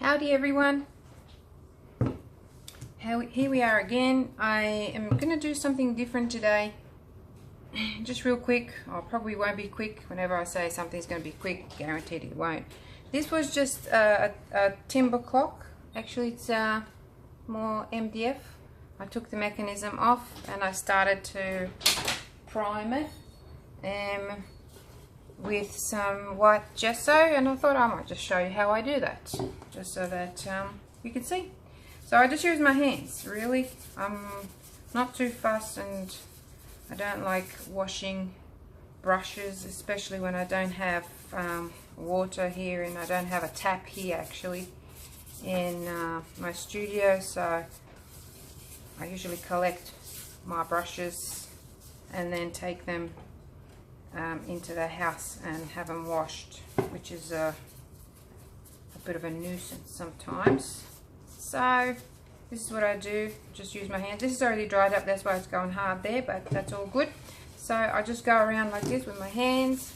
Howdy everyone. Here we are again. I am going to do something different today. Just real quick. I probably won't be quick. Whenever I say something's going to be quick, guaranteed it won't. This was just a timber clock. Actually it's more MDF. I took the mechanism off and I started to prime it with some white gesso, and I thought I might just show you how I do that, just so that you can see. So I just use my hands, really. I'm not too fussed, and I don't like washing brushes, especially when I don't have water here, and I don't have a tap here actually in my studio. So I usually collect my brushes and then take them into the house and have them washed, which is a bit of a nuisance sometimes. So this is what I do, just use my hands. This is already dried up, that's why it's going hard there, but that's all good. So I just go around like this with my hands,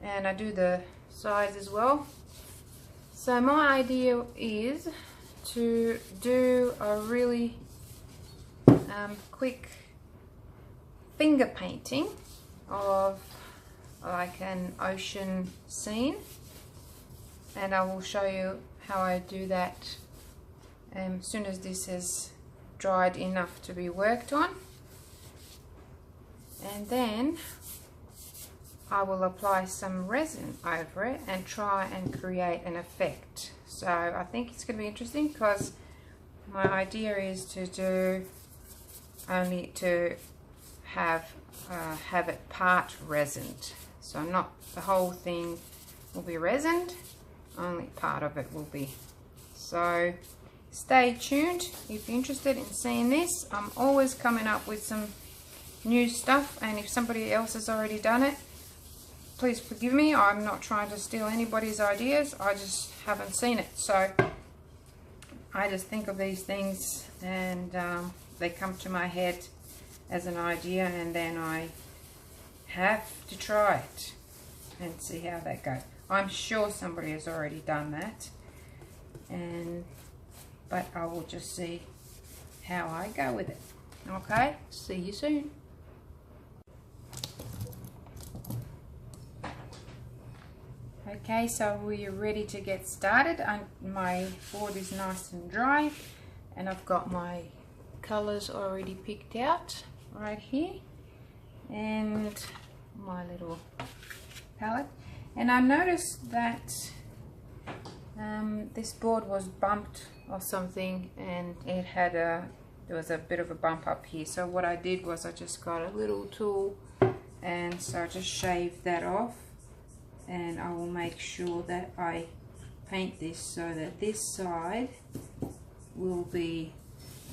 and I do the sides as well. So my idea is to do a really quick finger painting of like an ocean scene, and I will show you how I do that as soon as this is dried enough to be worked on, and then I will apply some resin over it and try and create an effect. So I think it's going to be interesting, because my idea is to do only to have it part resined, so not the whole thing will be resined, only part of it will be. So stay tuned if you're interested in seeing this. I'm always coming up with some new stuff, and if somebody else has already done it, please forgive me. I'm not trying to steal anybody's ideas, I just haven't seen it. So I just think of these things, and they come to my head as an idea, and then I have to try it and see how that goes. I'm sure somebody has already done that, but I will just see how I go with it. Okay, see you soon. Okay, so we're ready to get started. My board is nice and dry, and I've got my colors already picked out right here, and my little palette. And I noticed that this board was bumped or something, and it had there was a bit of a bump up here. So what I did was I just got a little tool, and so I just shaved that off, and I will make sure that I paint this so that this side will be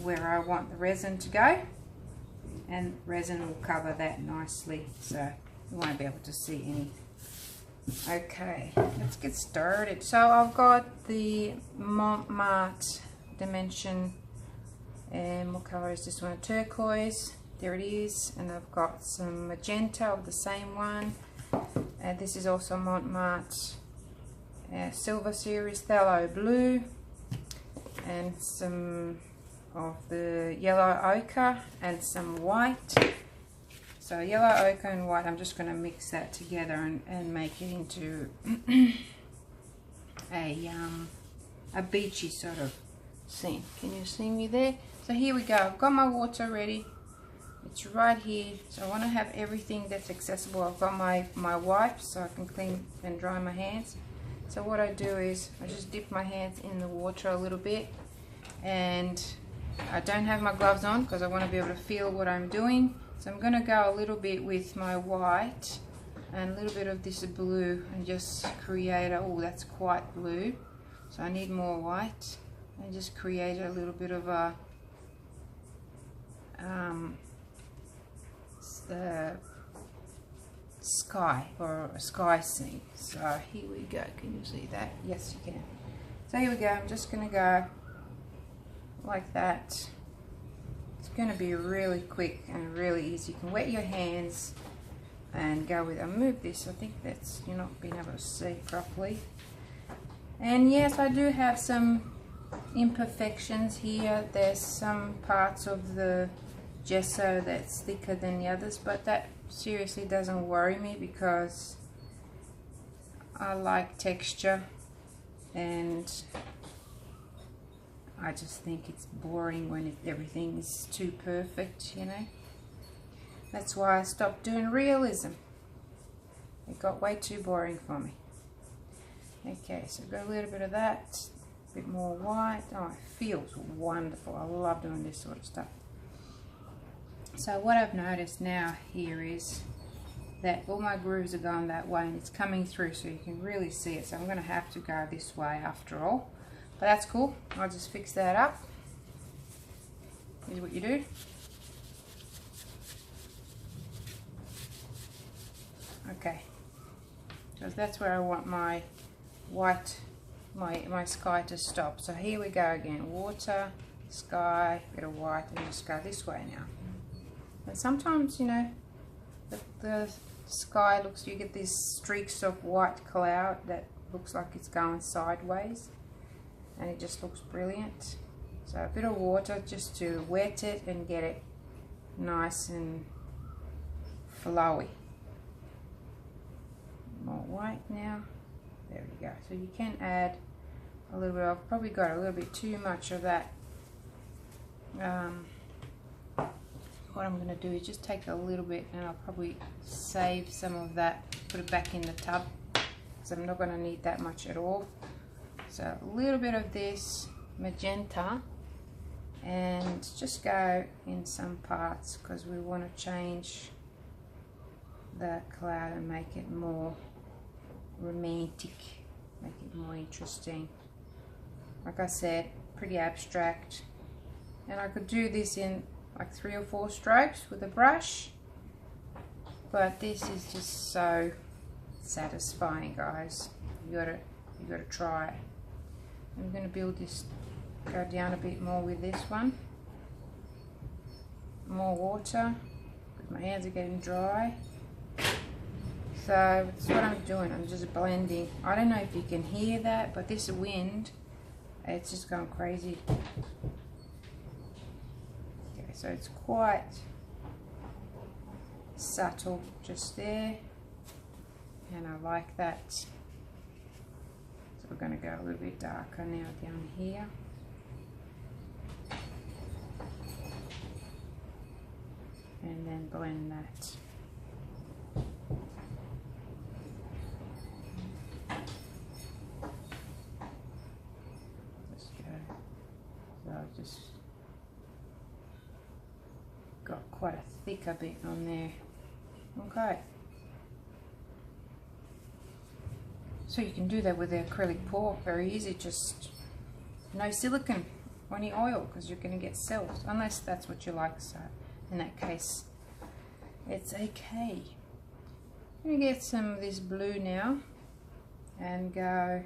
where I want the resin to go, and resin will cover that nicely, so you won't be able to see any. Okay, let's get started. So I've got the Montmartre Dimension, and what color is this one? Turquoise, there it is. And I've got some magenta of the same one, and this is also Montmartre Silver Series Phthalo Blue, and some of the yellow ochre and some white. So yellow ochre and white, I'm just going to mix that together and make it into a beachy sort of scene. Can you see me there? So here we go. I've got my water ready. It's right here. So I want to have everything that's accessible. I've got my wipes so I can clean and dry my hands. So what I do is I just dip my hands in the water a little bit, and I don't have my gloves on because I want to be able to feel what I'm doing. So I'm going to go a little bit with my white and a little bit of this blue, and just create oh, that's quite blue, so I need more white, and just create a little bit of a sky, or a sky scene. So here we go. Can you see that? Yes, you can. So here we go. I'm just going to go like that. It's going to be really quick and really easy. You can wet your hands and go with it. I'll move this. I think that's, you're not being able to see properly. And yes, I do have some imperfections here. There's some parts of the gesso that's thicker than the others, but that seriously doesn't worry me because I like texture, and I just think it's boring when everything is too perfect, you know. That's why I stopped doing realism. It got way too boring for me. Okay, so I've got a little bit of that, a bit more white. Oh, it feels wonderful. I love doing this sort of stuff. So what I've noticed now here is that all my grooves are going that way, and it's coming through so you can really see it. So I'm going to have to go this way after all. But that's cool. I'll just fix that up. Here's what you do. Okay. Because that's where I want my white, my sky to stop. So here we go again. Water, sky, bit of white, and just go this way now. And sometimes, you know, the sky looks, you get these streaks of white cloud that looks like it's going sideways, and it just looks brilliant. So a bit of water just to wet it and get it nice and flowy. More white now. There we go. So you can add a little bit. I've probably got a little bit too much of that. What I'm going to do is just take a little bit, and I'll probably save some of that, put it back in the tub, because I'm not going to need that much at all. So a little bit of this magenta, and just go in some parts because we want to change the cloud and make it more romantic, make it more interesting. Like I said, pretty abstract, and I could do this in like 3 or 4 strokes with a brush, but this is just so satisfying, guys. You gotta try it. I'm gonna build this, go down a bit more with this one. More water, because my hands are getting dry. So that's what I'm doing. I'm just blending. I don't know if you can hear that, but this wind, it's just going crazy. So it's quite subtle just there, and I like that. So we're going to go a little bit darker now down here. And then blend that. Just go. So I've just got quite a thicker bit on there. Okay. So you can do that with the acrylic pour, very easy, just no silicone or any oil, because you're going to get cells, unless that's what you like. So in that case, it's okay. I'm going to get some of this blue now and go,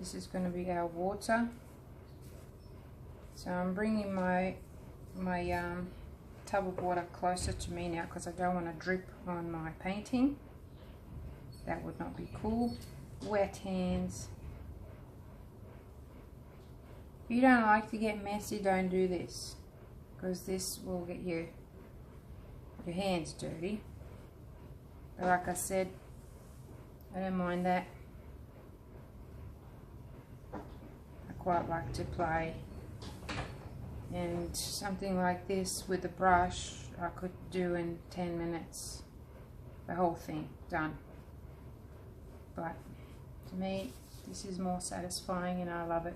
this is going to be our water. So I'm bringing my tub of water closer to me now, because I don't want to drip on my painting. That would not be cool. Wet hands. If you don't like to get messy, don't do this, because this will get your hands dirty. But like I said, I don't mind that. I quite like to play. And something like this with a brush, I could do in 10 minutes, the whole thing done. But to me, this is more satisfying, and I love it.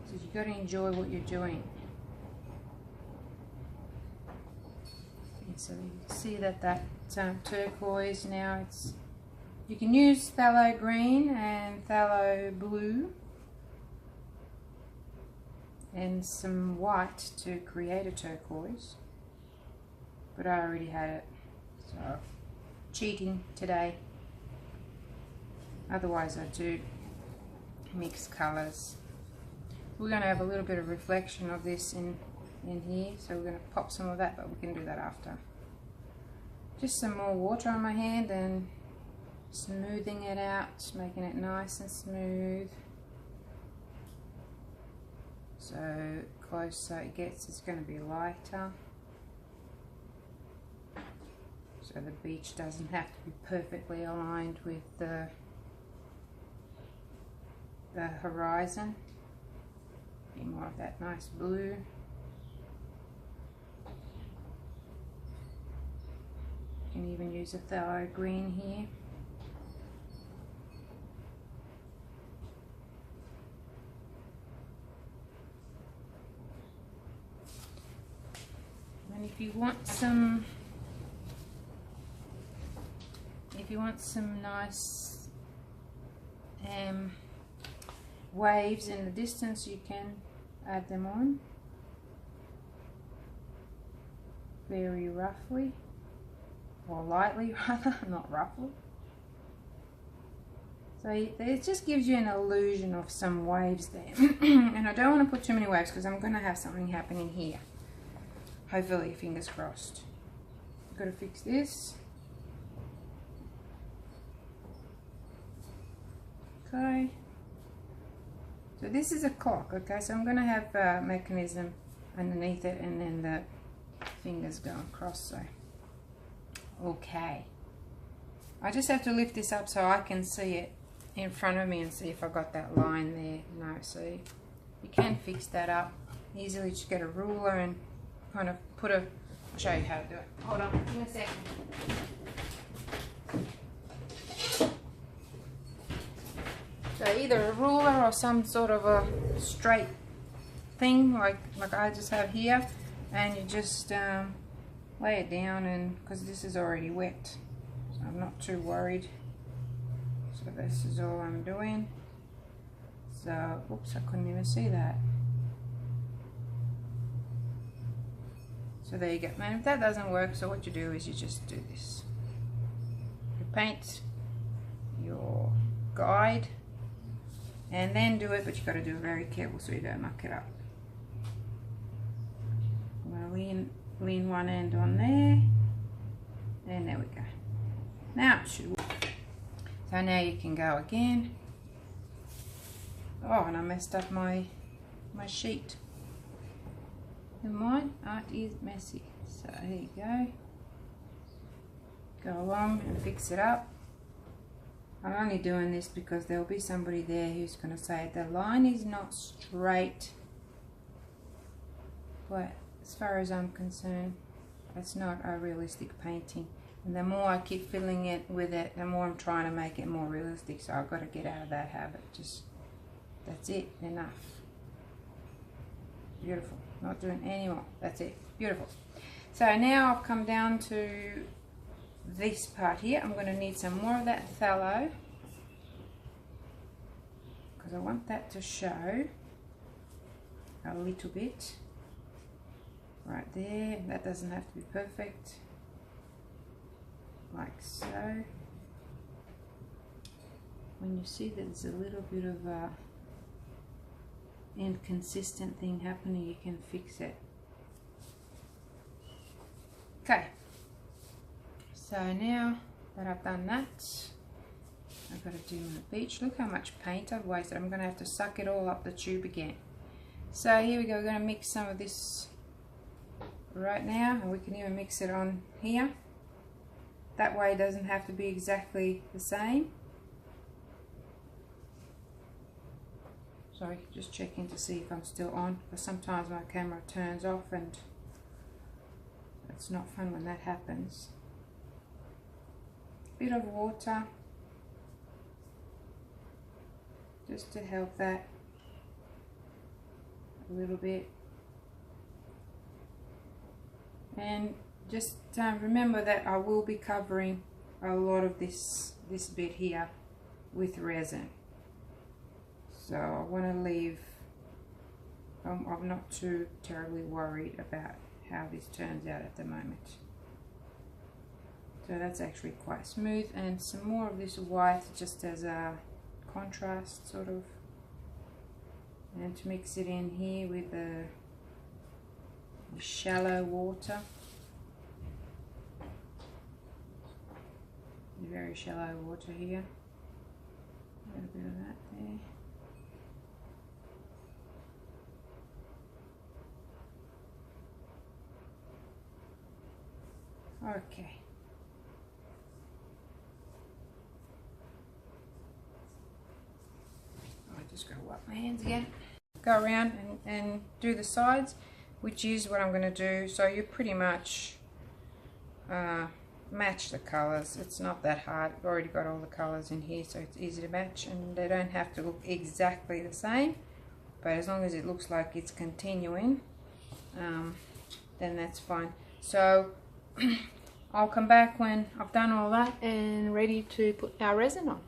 So you've got to enjoy what you're doing. And so you can see that turquoise now, it's, you can use phthalo green and phthalo blue and some white to create a turquoise, but I already had it, so cheating today. Otherwise I do mix colors. We're going to have a little bit of reflection of this in here, so we're going to pop some of that, but we can do that after. just some more water on my hand and smoothing it out, just making it nice and smooth. So closer it gets, it's going to be lighter. So the beach doesn't have to be perfectly aligned with the horizon. Be more of that nice blue. You can even use a phthalo green here. And if you want some nice waves in the distance, you can add them on very roughly, or lightly rather, not roughly. So it just gives you an illusion of some waves there. And I don't want to put too many waves because I'm going to have something happening here. Hopefully, fingers crossed. I've got to fix this. Okay. So this is a clock, okay? So I'm going to have a mechanism underneath it and then the fingers go across, so. Okay. I just have to lift this up so I can see it in front of me and see if I got that line there. No, see, you can fix that up easily. Just get a ruler and kind of put a, I'll show you how to do it. Hold on, give me a second. So either a ruler or some sort of a straight thing like I just have here, and you just lay it down, and because this is already wet, so I'm not too worried. So this is all I'm doing. So, oops, I couldn't even see that. So there you go. And if that doesn't work, so what you do is you just do this. You paint your guide and then do it, but you've got to do it very careful so you don't muck it up. I'm going to lean one end on there, and there we go. Now it should work. So now you can go again. Oh, and I messed up my sheet. Never mind, art is messy. So here you go. Go along and fix it up. I'm only doing this because there'll be somebody there who's going to say the line is not straight. But as far as I'm concerned, it's not a realistic painting. And the more I keep filling it with it, the more I'm trying to make it more realistic. So I've got to get out of that habit. Just, that's it, enough. Beautiful. Not doing any more. That's it. Beautiful. So now I've come down to this part here. I'm going to need some more of that phthalo because I want that to show a little bit right there. That doesn't have to be perfect, like so. When you see that there's a little bit of a inconsistent thing happening, you can fix it. Okay, so now that I've done that, I've got to do my beach. Look how much paint I've wasted. I'm going to have to suck it all up the tube again. So here we go. We're going to mix some of this right now, and we can even mix it on here. That way it doesn't have to be exactly the same. Sorry, just checking to see if I'm still on, because sometimes my camera turns off and it's not fun when that happens. Bit of water just to help that a little bit, and just remember that I will be covering a lot of this bit here with resin. So I want to leave, I'm not too terribly worried about how this turns out at the moment. So that's actually quite smooth, and some more of this white just as a contrast sort of, and to mix it in here with the shallow water. Very shallow water here. A little bit of that there. Okay. I'm just going to wipe my hands again. Go around and do the sides, which is what I'm going to do. So you pretty much match the colors. It's not that hard. I've already got all the colors in here, so it's easy to match, and they don't have to look exactly the same, but as long as it looks like it's continuing, then that's fine. So I'll come back when I've done all that and ready to put our resin on.